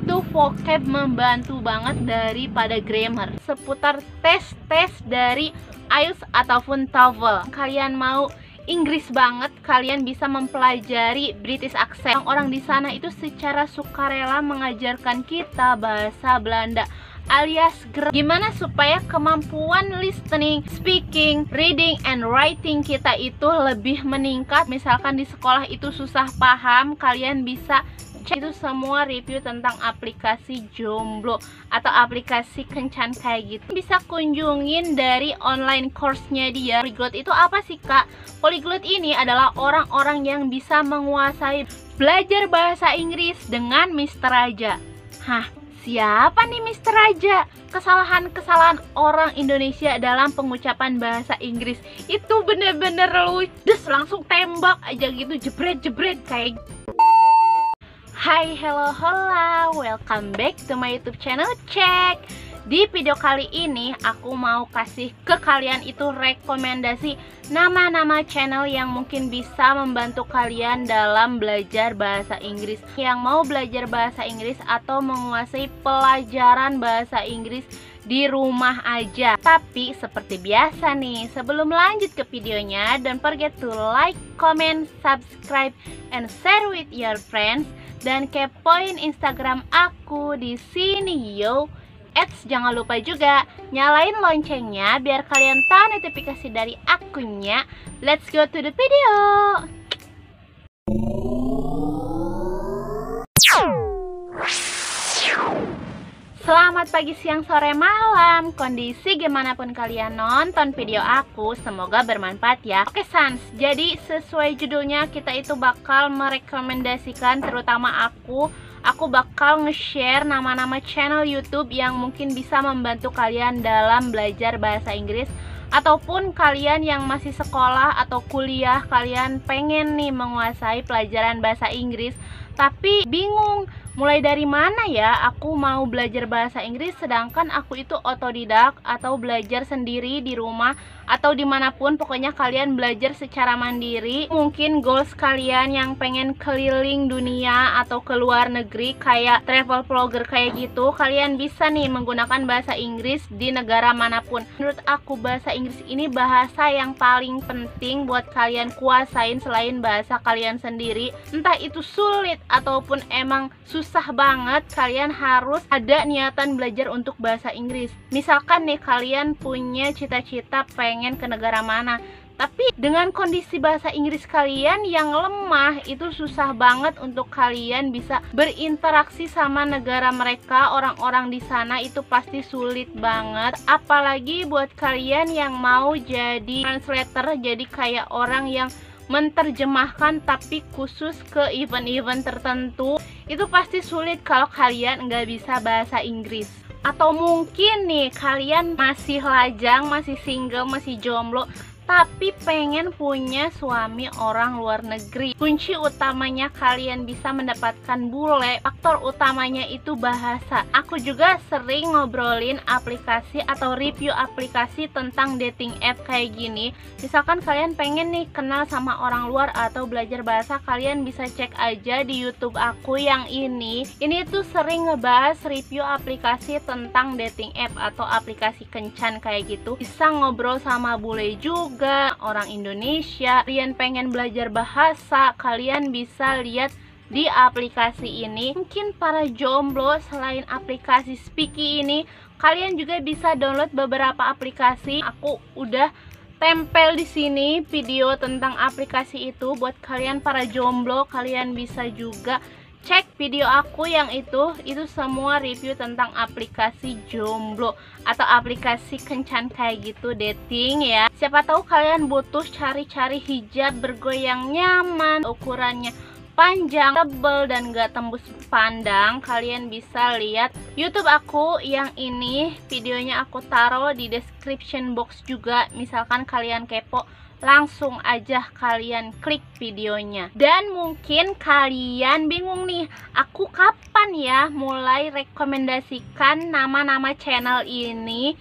itu vocab membantu banget daripada grammar. Seputar tes-tes dari IELTS ataupun TOEFL. Kalian mau Inggris banget, kalian bisa mempelajari British accent. Orang di sana itu secara sukarela mengajarkan kita bahasa Belanda alias gimana supaya kemampuan listening, speaking, reading, and writing kita itu lebih meningkat. Misalkan di sekolah itu susah paham, kalian bisa cek itu semua review tentang aplikasi Jomblo atau aplikasi kencan kayak gitu. Bisa kunjungin dari online course-nya dia. Polyglot itu apa sih kak? Polyglot ini adalah orang-orang yang bisa menguasai belajar bahasa Inggris dengan Mr. Raja. Hah, siapa nih Mr. Raja? Kesalahan-kesalahan orang Indonesia dalam pengucapan bahasa Inggris itu bener-bener lucu, langsung tembak aja gitu, jebret-jebret kayak gitu. Hai, hello, hola, welcome back to my YouTube channel Cek. Di video kali ini aku mau kasih ke kalian itu rekomendasi nama-nama channel yang mungkin bisa membantu kalian dalam belajar bahasa Inggris. Yang mau belajar bahasa Inggris atau menguasai pelajaran bahasa Inggris di rumah aja. Tapi seperti biasa nih, sebelum lanjut ke videonya, don't forget to like, comment, subscribe, and share with your friends. Dan kepoin Instagram aku di sini yo. Jangan lupa juga nyalain loncengnya biar kalian tahu notifikasi dari akunnya. Let's go to the video. Selamat pagi, siang, sore, malam. Kondisi gimana pun kalian nonton video aku, semoga bermanfaat ya. Oke Sans, jadi sesuai judulnya kita itu bakal merekomendasikan, terutama aku bakal nge-share nama-nama channel YouTube yang mungkin bisa membantu kalian dalam belajar bahasa Inggris. Ataupun kalian yang masih sekolah atau kuliah, kalian pengen nih menguasai pelajaran bahasa Inggris tapi bingung mulai dari mana ya aku mau belajar bahasa Inggris, sedangkan aku itu otodidak atau belajar sendiri di rumah atau dimanapun, pokoknya kalian belajar secara mandiri. Mungkin goals kalian yang pengen keliling dunia atau ke luar negeri kayak travel vlogger kayak gitu, kalian bisa nih menggunakan bahasa Inggris di negara manapun. Menurut aku bahasa Inggris ini bahasa yang paling penting buat kalian kuasain selain bahasa kalian sendiri. Entah itu sulit ataupun emang susah banget, kalian harus ada niatan belajar untuk bahasa Inggris. Misalkan nih kalian punya cita-cita pengen ke negara mana, tapi dengan kondisi bahasa Inggris kalian yang lemah, itu susah banget untuk kalian bisa berinteraksi sama negara mereka. Orang-orang di sana itu pasti sulit banget. Apalagi buat kalian yang mau jadi translator, jadi kayak orang yang menterjemahkan tapi khusus ke event-event tertentu, itu pasti sulit kalau kalian nggak bisa bahasa Inggris. Atau mungkin nih kalian masih lajang, masih single, masih jomblo, tapi pengen punya suami orang luar negeri. Kunci utamanya kalian bisa mendapatkan bule, faktor utamanya itu bahasa. Aku juga sering ngobrolin aplikasi atau review aplikasi tentang dating app kayak gini. Misalkan kalian pengen nih kenal sama orang luar atau belajar bahasa, kalian bisa cek aja di YouTube aku yang ini. Ini tuh sering ngebahas review aplikasi tentang dating app atau aplikasi kencan kayak gitu. Bisa ngobrol sama bule juga, orang Indonesia. Kalian pengen belajar bahasa, kalian bisa lihat di aplikasi ini. Mungkin para jomblo, selain aplikasi Speaky ini, kalian juga bisa download beberapa aplikasi. Aku udah tempel di sini video tentang aplikasi itu buat kalian para jomblo. Kalian bisa juga cek video aku yang itu semua review tentang aplikasi jomblo atau aplikasi kencan kayak gitu, dating ya. Siapa tahu kalian butuh cari-cari hijab bergoyang nyaman, ukurannya panjang, tebal, dan gak tembus pandang. Kalian bisa lihat YouTube aku yang ini, videonya aku taruh di description box juga. Misalkan kalian kepo, langsung aja kalian klik videonya. Dan mungkin kalian bingung nih, aku kapan ya mulai rekomendasikan nama-nama channel ini.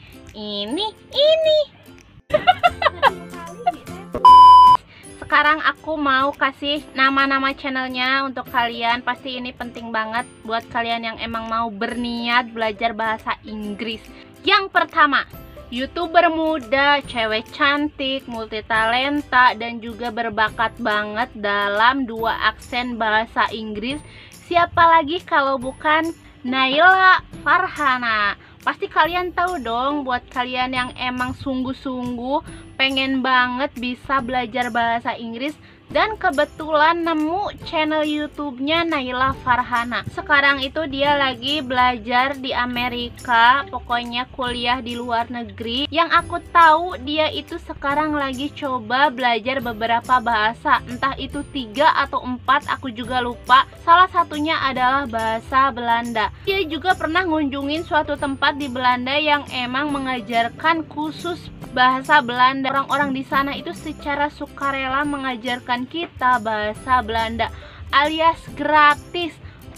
sekarang aku mau kasih nama-nama channelnya untuk kalian. Pasti ini penting banget buat kalian yang emang mau berniat belajar bahasa Inggris. Yang pertama, YouTuber muda, cewek cantik, multitalenta, dan juga berbakat banget dalam 2 aksen bahasa Inggris. Siapa lagi kalau bukan Naila Farhana. Pasti kalian tahu dong, buat kalian yang emang sungguh-sungguh pengen banget bisa belajar bahasa Inggris dan kebetulan nemu channel YouTube-nya Naila Farhana. Sekarang itu dia lagi belajar di Amerika, pokoknya kuliah di luar negeri. Yang aku tahu dia itu sekarang lagi coba belajar beberapa bahasa, entah itu 3 atau 4, aku juga lupa. Salah satunya adalah bahasa Belanda. Dia juga pernah ngunjungin suatu tempat di Belanda yang emang mengajarkan khusus bahasa Belanda. Orang-orang di sana itu secara sukarela mengajarkan kita bahasa Belanda alias gratis,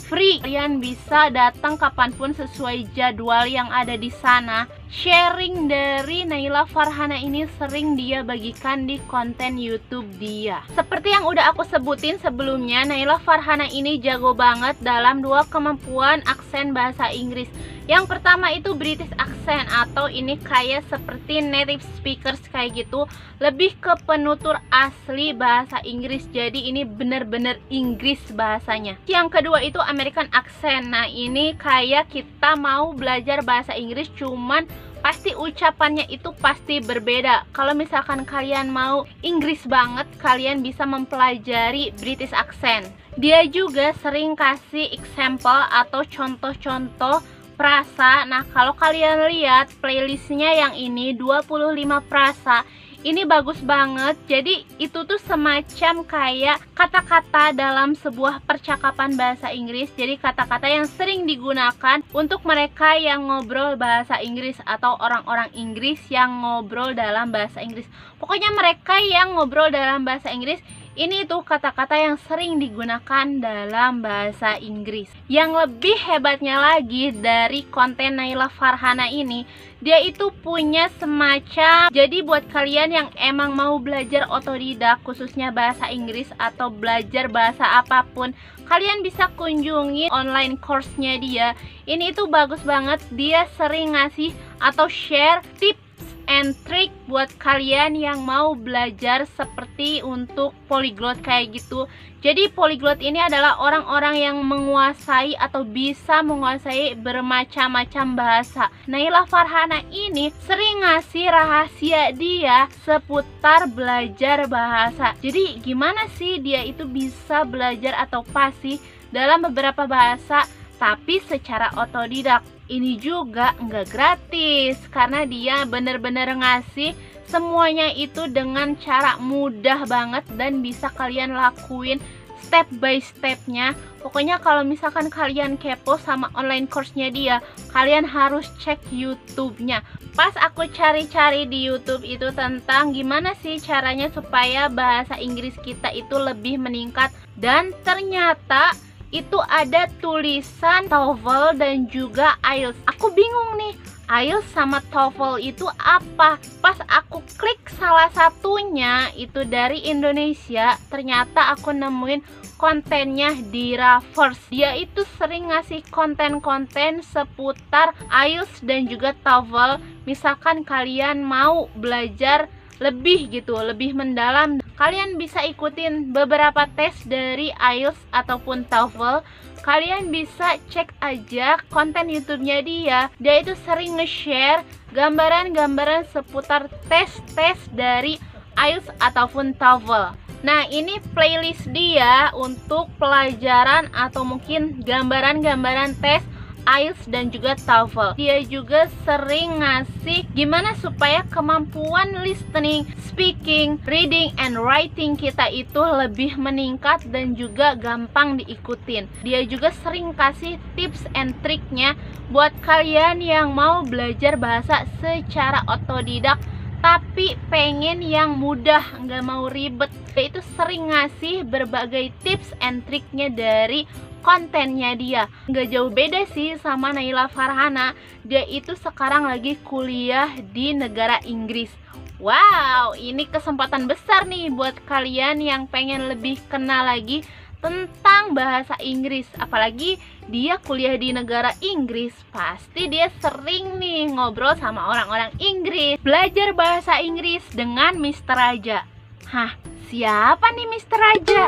free. Kalian bisa datang kapanpun sesuai jadwal yang ada di sana. Sharing dari Naila Farhana ini sering dia bagikan di konten YouTube dia. Seperti yang udah aku sebutin sebelumnya, Naila Farhana ini jago banget dalam 2 kemampuan aksen bahasa Inggris. Yang pertama itu British accent, atau ini kayak seperti native speakers kayak gitu, lebih ke penutur asli bahasa Inggris. Jadi ini bener-bener Inggris bahasanya. Yang kedua itu American accent. Nah ini kayak kita mau belajar bahasa Inggris, cuman pasti ucapannya itu pasti berbeda. Kalau misalkan kalian mau Inggris banget, kalian bisa mempelajari British accent. Dia juga sering kasih example atau contoh-contoh frasa. Nah kalau kalian lihat playlistnya yang ini 25 frasa, ini bagus banget. Jadi itu tuh semacam kayak kata-kata dalam sebuah percakapan bahasa Inggris. Jadi kata-kata yang sering digunakan untuk mereka yang ngobrol bahasa Inggris atau orang-orang Inggris yang ngobrol dalam bahasa Inggris. Pokoknya mereka yang ngobrol dalam bahasa Inggris, ini tuh kata-kata yang sering digunakan dalam bahasa Inggris. Yang lebih hebatnya lagi dari konten Naila Farhana ini, dia itu punya semacam, jadi buat kalian yang emang mau belajar otodidak khususnya bahasa Inggris atau belajar bahasa apapun, kalian bisa kunjungi online course-nya dia. Ini tuh bagus banget, dia sering ngasih atau share tips and trick buat kalian yang mau belajar seperti untuk polyglot kayak gitu. Jadi polyglot ini adalah orang-orang yang menguasai atau bisa menguasai bermacam-macam bahasa. Naila Farhana ini sering ngasih rahasia dia seputar belajar bahasa. Jadi gimana sih dia itu bisa belajar atau fasih dalam beberapa bahasa tapi secara otodidak. Ini juga nggak gratis karena dia bener-bener ngasih semuanya itu dengan cara mudah banget dan bisa kalian lakuin step by stepnya. Pokoknya kalau misalkan kalian kepo sama online course-nya dia, kalian harus cek YouTube-nya. Pas aku cari-cari di YouTube itu tentang gimana sih caranya supaya bahasa Inggris kita itu lebih meningkat, dan ternyata itu ada tulisan TOEFL dan juga IELTS. Aku bingung nih, IELTS sama TOEFL itu apa? Pas aku klik salah satunya itu dari Indonesia, ternyata aku nemuin kontennya di Raffers. Dia itu sering ngasih konten-konten seputar IELTS dan juga TOEFL. Misalkan kalian mau belajar lebih gitu, lebih mendalam, kalian bisa ikutin beberapa tes dari IELTS ataupun TOEFL. Kalian bisa cek aja konten YouTube-nya dia. Dia itu sering nge-share gambaran-gambaran seputar tes-tes dari IELTS ataupun TOEFL. Nah, ini playlist dia untuk pelajaran atau mungkin gambaran-gambaran tes IELTS dan juga TOEFL. Dia juga sering ngasih gimana supaya kemampuan listening, speaking, reading, and writing kita itu lebih meningkat dan juga gampang diikutin. Dia juga sering kasih tips and triknya buat kalian yang mau belajar bahasa secara otodidak tapi pengen yang mudah, nggak mau ribet. Dia itu sering ngasih berbagai tips and triknya dari kontennya dia. Nggak jauh beda sih sama Naila Farhana. Dia itu sekarang lagi kuliah di negara Inggris. Wow, ini kesempatan besar nih buat kalian yang pengen lebih kenal lagi tentang bahasa Inggris. Apalagi dia kuliah di negara Inggris, pasti dia sering nih ngobrol sama orang-orang Inggris. Belajar bahasa Inggris dengan Mr. Raja. Hah, siapa nih Mr. Raja?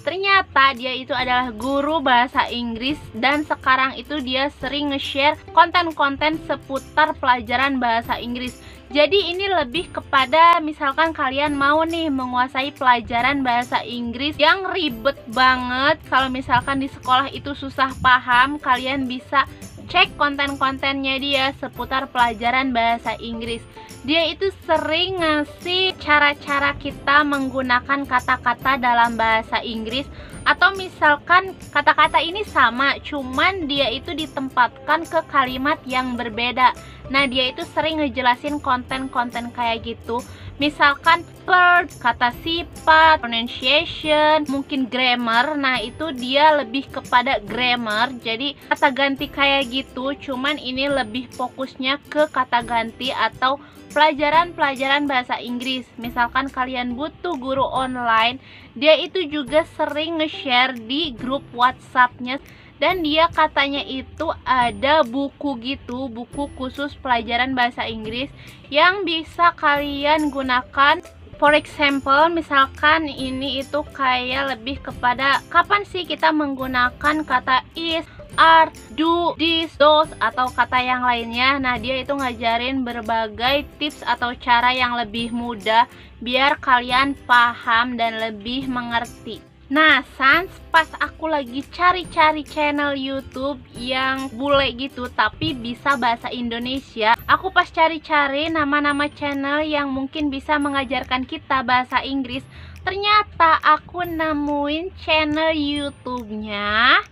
Ternyata dia itu adalah guru bahasa Inggris dan sekarang itu dia sering nge-share konten-konten seputar pelajaran bahasa Inggris. Jadi ini lebih kepada misalkan kalian mau nih menguasai pelajaran bahasa Inggris yang ribet banget. Kalau misalkan di sekolah itu susah paham, kalian bisa cek konten-kontennya dia seputar pelajaran bahasa Inggris. Dia itu sering ngasih cara-cara kita menggunakan kata-kata dalam bahasa Inggris. Atau misalkan kata-kata ini sama, cuman dia itu ditempatkan ke kalimat yang berbeda. Nah, dia itu sering ngejelasin konten-konten kayak gitu. Misalkan verb, kata sifat, pronunciation, mungkin grammar. Nah, itu dia lebih kepada grammar. Jadi kata ganti kayak gitu, cuman ini lebih fokusnya ke kata ganti atau pelajaran-pelajaran bahasa Inggris. Misalkan kalian butuh guru online, dia itu juga sering nge-share di grup WhatsApp-nya. Dan dia katanya itu ada buku gitu, buku khusus pelajaran bahasa Inggris yang bisa kalian gunakan. For example, misalkan ini itu kayak lebih kepada kapan sih kita menggunakan kata is, are, do, this, those, atau kata yang lainnya. Nah, dia itu ngajarin berbagai tips atau cara yang lebih mudah biar kalian paham dan lebih mengerti. Nah, Sans, pas aku lagi cari-cari channel YouTube yang bule gitu tapi bisa bahasa Indonesia, aku pas cari-cari nama-nama channel yang mungkin bisa mengajarkan kita bahasa Inggris, ternyata aku nemuin channel YouTube-nya.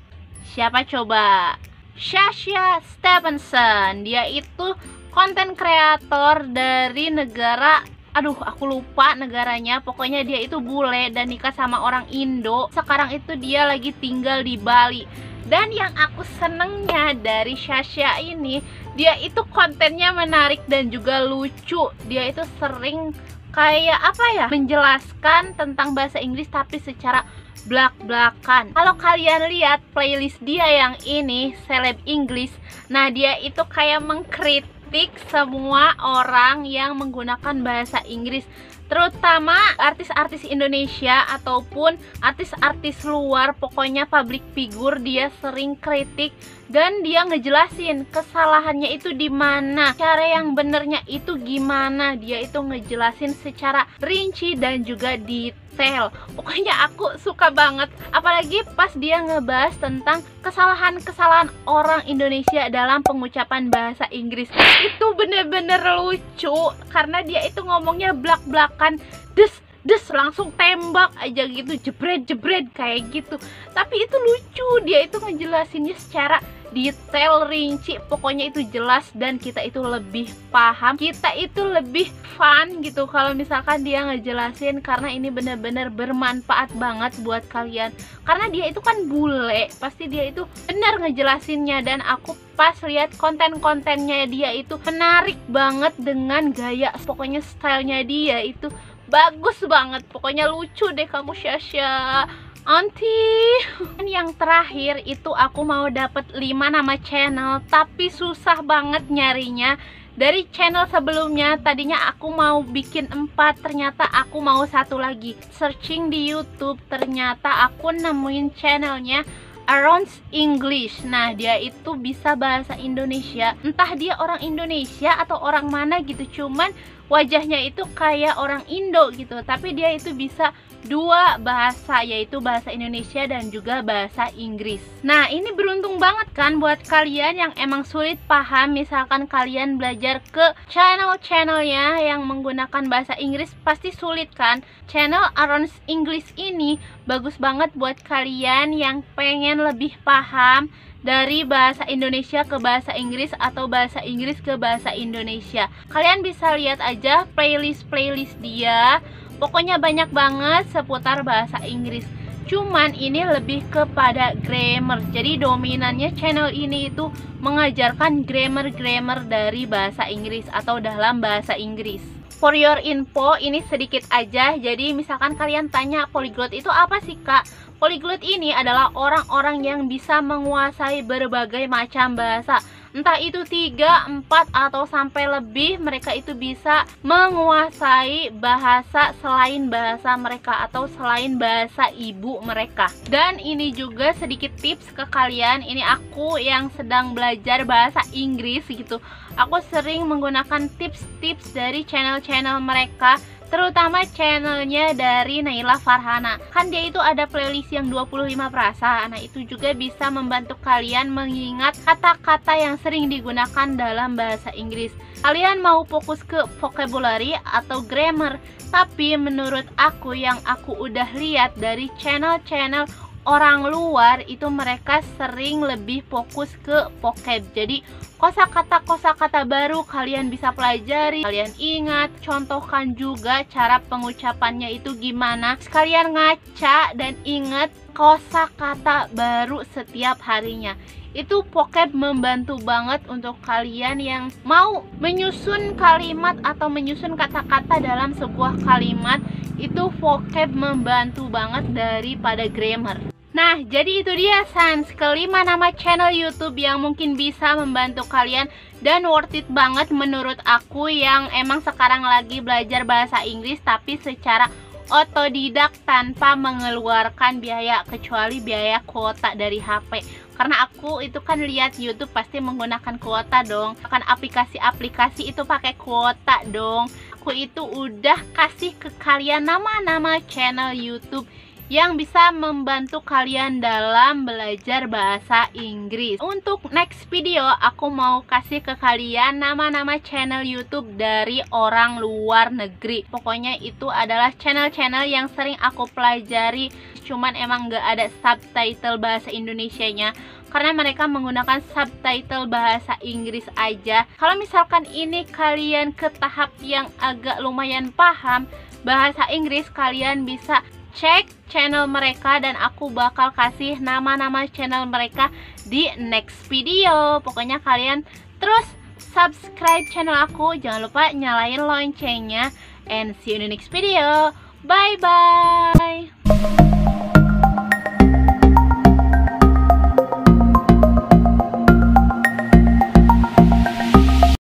Siapa coba? Sasha Stephenson. Dia itu konten kreator dari negara, aduh aku lupa negaranya. Pokoknya dia itu bule dan nikah sama orang Indo. Sekarang itu dia lagi tinggal di Bali. Dan yang aku senengnya dari Sasha ini, dia itu kontennya menarik dan juga lucu. Dia itu sering kayak apa ya, menjelaskan tentang bahasa Inggris tapi secara blak-blakan. Kalau kalian lihat playlist dia yang ini, Celeb English, nah dia itu kayak mengkritik semua orang yang menggunakan bahasa Inggris, terutama artis-artis Indonesia ataupun artis-artis luar. Pokoknya public figure dia sering kritik dan dia ngejelasin kesalahannya itu di mana, cara yang benernya itu gimana. Dia itu ngejelasin secara rinci dan juga detail. Pokoknya aku suka banget, apalagi pas dia ngebahas tentang kesalahan-kesalahan orang Indonesia dalam pengucapan bahasa Inggris. Itu bener-bener lucu karena dia itu ngomongnya blak-blakan, des langsung tembak aja gitu, jebret kayak gitu. Tapi itu lucu, dia itu ngejelasinnya secara detail, rinci, pokoknya itu jelas dan kita itu lebih paham, kita itu lebih fun gitu kalau misalkan dia ngejelasin, karena ini bener-bener bermanfaat banget buat kalian. Karena dia itu kan bule, pasti dia itu benar ngejelasinnya. Dan aku pas lihat konten-kontennya dia itu menarik banget dengan gaya, pokoknya stylenya dia itu bagus banget. Pokoknya lucu deh kamu Sasha Auntie. Yang terakhir itu aku mau dapet 5 nama channel, tapi susah banget nyarinya. Dari channel sebelumnya tadinya aku mau bikin 4, ternyata aku mau 1 lagi. Searching di YouTube ternyata aku nemuin channelnya Aaron's English. Nah, dia itu bisa bahasa Indonesia. Entah dia orang Indonesia atau orang mana gitu, cuman wajahnya itu kayak orang Indo gitu, tapi dia itu bisa 2 bahasa, yaitu bahasa Indonesia dan juga bahasa Inggris. Nah, ini beruntung banget kan buat kalian yang emang sulit paham. Misalkan kalian belajar ke channel-channelnya yang menggunakan bahasa Inggris, pasti sulit kan. Channel Aaron's English ini bagus banget buat kalian yang pengen lebih paham dari bahasa Indonesia ke bahasa Inggris atau bahasa Inggris ke bahasa Indonesia. Kalian bisa lihat aja playlist dia. Pokoknya banyak banget seputar bahasa Inggris. Cuman ini lebih kepada grammar. Jadi dominannya channel ini itu mengajarkan grammar dari bahasa Inggris atau dalam bahasa Inggris. For your info, ini sedikit aja. Jadi misalkan kalian tanya polyglot itu apa sih kak? Polyglot ini adalah orang-orang yang bisa menguasai berbagai macam bahasa. Entah itu 3, 4, atau sampai lebih. Mereka itu bisa menguasai bahasa selain bahasa mereka atau selain bahasa ibu mereka. Dan ini juga sedikit tips ke kalian. Ini aku yang sedang belajar bahasa Inggris gitu. Aku sering menggunakan tips-tips dari channel-channel mereka, terutama channelnya dari Naila Farhana. Kan dia itu ada playlist yang 25 frasa. Nah itu juga bisa membantu kalian mengingat kata-kata yang sering digunakan dalam bahasa Inggris. Kalian mau fokus ke vocabulary atau grammar, tapi menurut aku yang aku udah lihat dari channel-channel orang luar itu mereka sering lebih fokus ke vocab. Jadi kosakata baru kalian bisa pelajari, kalian ingat, contohkan juga cara pengucapannya itu gimana. Sekalian ngaca dan ingat kosakata baru setiap harinya. Itu vocab membantu banget untuk kalian yang mau menyusun kalimat atau menyusun kata-kata dalam sebuah kalimat. Itu vocab membantu banget daripada grammar. Nah, jadi itu dia Sans, kelima nama channel YouTube yang mungkin bisa membantu kalian dan worth it banget menurut aku yang emang sekarang lagi belajar bahasa Inggris tapi secara otodidak tanpa mengeluarkan biaya kecuali biaya kuota dari HP. Karena aku itu kan lihat YouTube pasti menggunakan kuota dong. Kan aplikasi-aplikasi itu pakai kuota dong. Aku itu udah kasih ke kalian nama-nama channel YouTube yang bisa membantu kalian dalam belajar bahasa Inggris. Untuk next video aku mau kasih ke kalian nama-nama channel YouTube dari orang luar negeri. Pokoknya itu adalah channel-channel yang sering aku pelajari, cuman emang gak ada subtitle bahasa Indonesianya karena mereka menggunakan subtitle bahasa Inggris aja. Kalau misalkan ini kalian ke tahap yang agak lumayan paham bahasa Inggris, kalian bisa cek channel mereka dan aku bakal kasih nama-nama channel mereka di next video. Pokoknya kalian terus subscribe channel aku, jangan lupa nyalain loncengnya, and see you in the next video. Bye bye.